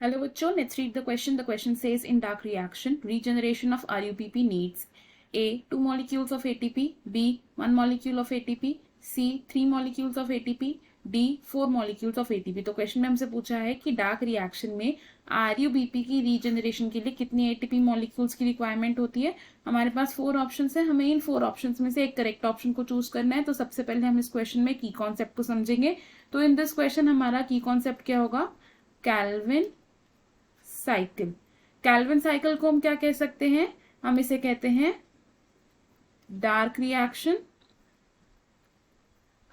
Hello बच्चों, let's read the question. The question says in dark reaction, regeneration of RUPP needs A. 2 molecules of ATP, B. 1 molecule of ATP, C. 3 molecules of ATP, D. 4 molecules of ATP. तो question में हमसे पूछा है कि dark reaction में RUBP की regeneration के लिए कितनी ATP मॉलिक्यूल्स की रिक्वायरमेंट होती है. हमारे पास 4 ऑप्शंस हैं, हमें इन 4 ऑप्शंस में से एक करेक्ट ऑप्शन को चूज करना है. तो सबसे पहले हम इस क्वेश्चन में की कॉन्सेप्ट को समझेंगे. तो इन दिस क्वेश्चन हमारा की कॉन्सेप्ट क्या होगा? Calvin cycle. कैल्विन साइकिल को हम क्या कह सकते हैं? हम इसे कहते हैं डार्क रिएक्शन.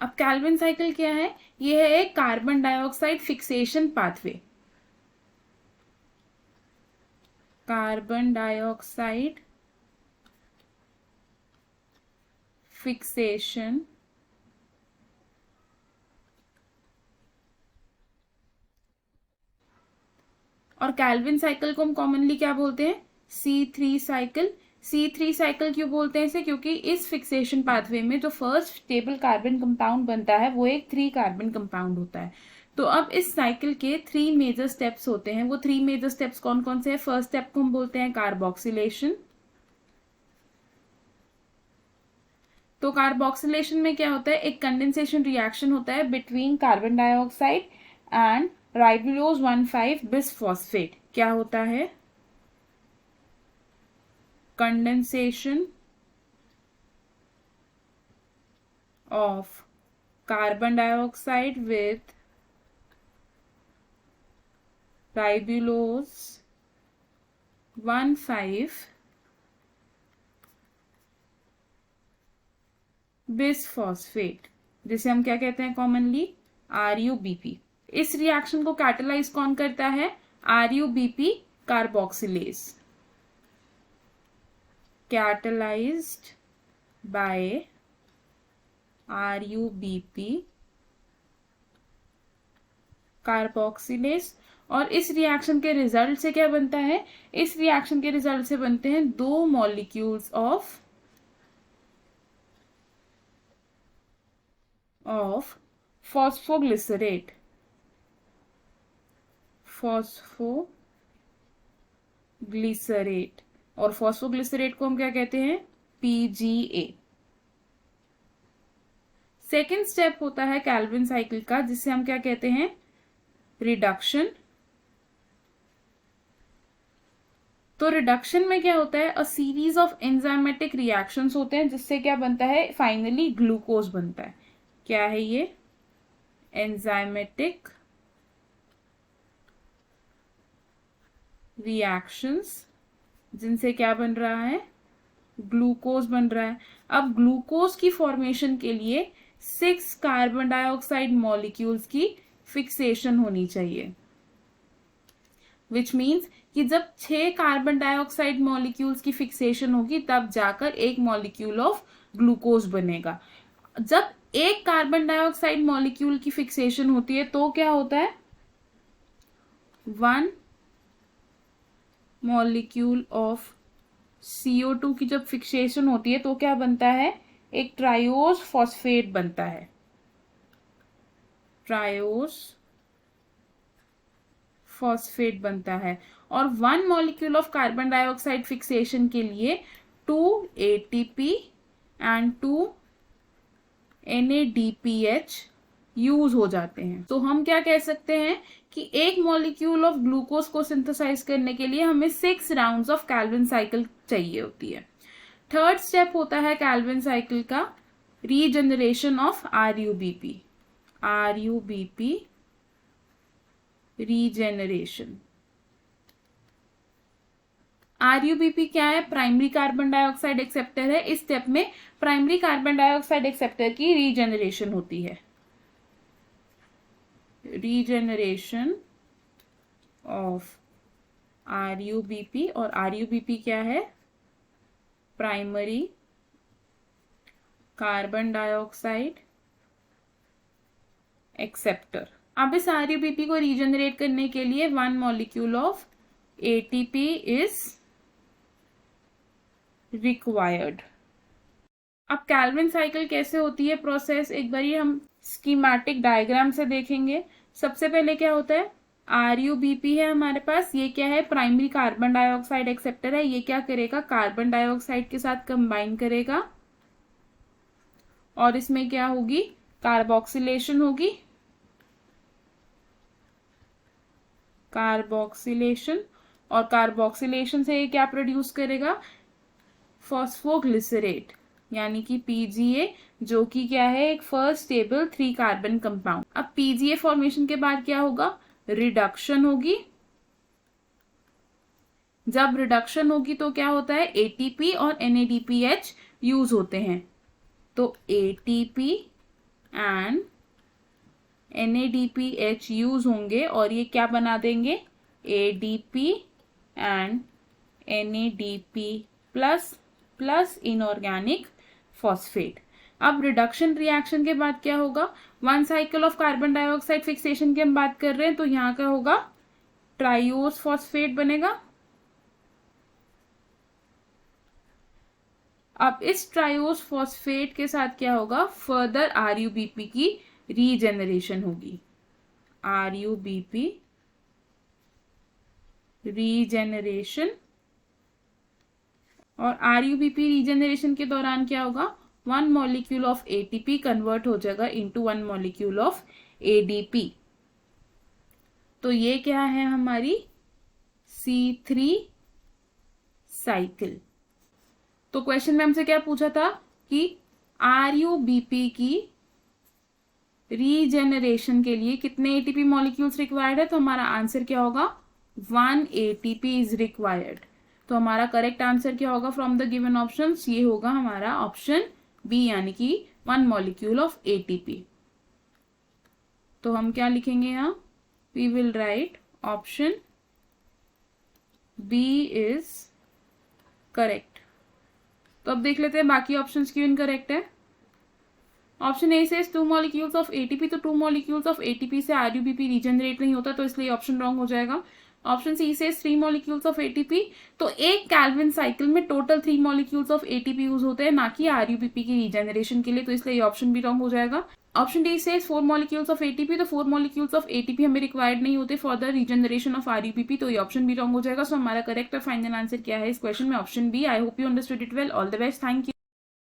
अब कैल्विन साइकिल क्या है? यह है एक carbon dioxide fixation pathway. Carbon dioxide fixation और कैल्विन साइकिल को हम कॉमनली क्या बोलते हैं? C3 cycle. C3 साइकिल क्यों बोलते हैं इसे? क्योंकि इस फिक्सेशन पाथवे में जो फर्स्ट स्टेबल कार्बन कंपाउंड बनता है वो एक 3 कार्बन कंपाउंड होता है. तो अब इस साइकिल के 3 मेजर स्टेप्स होते हैं. वो 3 मेजर स्टेप्स कौन कौन से हैं? फर्स्ट स्टेप को हम बोलते हैं कार्बोक्सिलेशन. तो कार्बोक्सिलेशन में क्या होता है? एक कंडेंसेशन रिएक्शन होता है between carbon dioxide and ribulose 1,5 bisphosphate. क्या होता है? Condensation of carbon dioxide with ribulose 1,5 bisphosphate, जिसे हम क्या कहते हैं कॉमनली? RUBP. इस रिएक्शन को कैटलाइज कौन करता है? RUBP carboxylase. Catalysed by RUBP carboxylase. और इस रिएक्शन के रिजल्ट से क्या बनता है? इस रिएक्शन के रिजल्ट से बनते हैं 2 मॉलिक्यूल्स ऑफ फॉस्फोग्लिसरेट. फॉस्फोग्लिसरेट. और फॉस्फोग्लिसरेट को हम क्या कहते हैं? PGA. सेकेंड स्टेप होता है कैल्विन साइकिल का, जिसे हम क्या कहते हैं? रिडक्शन. तो रिडक्शन में क्या होता है? A series of enzymatic reactions होते हैं, जिससे क्या बनता है? फाइनली ग्लूकोज बनता है. क्या है ये? एंजाइमेटिक रिएक्शंस, जिनसे क्या बन रहा है? ग्लूकोज बन रहा है. अब ग्लूकोज की फॉर्मेशन के लिए 6 कार्बन डाइऑक्साइड मॉलिक्यूल्स की फिक्सेशन होनी चाहिए. विच मीन्स कि जब 6 कार्बन डाइऑक्साइड मॉलिक्यूल्स की फिक्सेशन होगी तब जाकर एक मॉलिक्यूल ऑफ ग्लूकोज बनेगा. जब एक कार्बन डाइऑक्साइड मॉलिक्यूल की फिक्सेशन होती है तो क्या होता है? 1 मॉलिक्यूल ऑफ CO2 की जब फिक्सेशन होती है तो क्या बनता है? एक ट्रायोस फॉस्फेट बनता है. ट्रायोस फॉस्फेट बनता है. और 1 molecule of carbon dioxide fixation के लिए 2 ATP एंड 2 NADPH यूज हो जाते हैं. तो हम क्या कह सकते हैं कि एक मॉलिक्यूल ऑफ ग्लूकोज को सिंथेसाइज करने के लिए हमें 6 राउंड्स ऑफ कैल्विन साइकिल चाहिए होती है. थर्ड स्टेप होता है कैल्विन साइकिल का regeneration of RUBP. RUBP regeneration. RUBP क्या है? प्राइमरी कार्बन डाइऑक्साइड एक्सेप्टर है. इस स्टेप में प्राइमरी कार्बन डाइऑक्साइड एक्सेप्टर की रीजनरेशन होती है. Regeneration of RUBP. और RUBP क्या है? Primary carbon dioxide acceptor. अब इस RUBP को रीजनरेट करने के लिए 1 molecule of ATP is required. अब कैल्विन साइकिल कैसे होती है प्रोसेस? एक बार हम स्कीमेटिक डायग्राम से देखेंगे. सबसे पहले क्या होता है? RuBP है हमारे पास, ये क्या है, प्राइमरी कार्बन डाइऑक्साइड एक्सेप्टर है। ये क्या करेगा, कार्बन डाइऑक्साइड के साथ कंबाइन करेगा और इसमें क्या होगी, कार्बोक्सिलेशन होगी, कार्बोक्सिलेशन, और कार्बोक्सिलेशन से ये क्या प्रोड्यूस करेगा, फॉस्फोग्लिसरेट यानी कि PGA, जो कि क्या है, एक फर्स्ट स्टेबल 3 कार्बन कंपाउंड। अब PGA फॉर्मेशन के बाद क्या होगा, रिडक्शन होगी। जब रिडक्शन होगी तो क्या होता है, ATP और NADPH यूज होते हैं। तो ATP एंड NADPH यूज होंगे और ये क्या बना देंगे, ADP and NADP plus plus inorganic phosphate. अब रिडक्शन रिएक्शन के बाद क्या होगा, 1 cycle of carbon dioxide fixation की हम बात कर रहे हैं, तो यहाँ का होगा ट्राइओस फॉस्फेट बनेगा। अब इस ट्राइओस फॉस्फेट के साथ क्या होगा, फर्दर RuBP की रीजेनरेशन होगी, RuBP रीजेनरेशन। और RuBP रीजेनरेशन के दौरान क्या होगा, 1 मॉलिक्यूल ऑफ ATP कन्वर्ट हो जाएगा इनटू 1 मॉलिक्यूल ऑफ ADP। तो ये क्या है हमारी C3 साइकिल। तो क्वेश्चन में हमसे क्या पूछा था कि RuBP की रीजेनरेशन के लिए कितने ATP मॉलिक्यूल्स रिक्वायर्ड है, तो हमारा आंसर क्या होगा, 1 ATP इज रिक्वायर्ड। तो हमारा करेक्ट आंसर क्या होगा फ्रॉम द गिवन ऑप्शंस, ये होगा हमारा ऑप्शन बी, यानी कि 1 मॉलिक्यूल ऑफ ATP। तो हम क्या लिखेंगे यहाँ, we will write option B is correct. तो अब देख लेते हैं बाकी ऑप्शंस क्यों इनकरेक्ट है। ऑप्शन ए से 2 मॉलिक्यूल्स ऑफ ATP, तो 2 मॉलिक्यूल्स ऑफ ATP से RuBP रीजनरेट नहीं होता, तो इसलिए ऑप्शन रॉन्ग हो जाएगा। ऑप्शन सी से 3 मॉलिक्यूल्स ऑफ ATP, तो एक कैल्विन साइकिल में total 3 molecules of ATP use होते हैं, ना कि RuBP की रीजनरेशन के लिए, तो इसलिए ये ऑप्शन भी रॉन्ग हो जाएगा। ऑप्शन डी से 4 मॉलिक्यूल्स ऑफ ATP, तो 4 मॉलिक्यूल्स ऑफ ATP हमें रिक्वायर्ड नहीं होते for the regeneration of RuBP, तो ये ऑप्शन भी रॉन्ग हो जाएगा। सो हमारा करेक्ट और फाइनल आंसर क्या है इस क्वेश्चन में, option B. I hope you understood it well. All the best, thank you.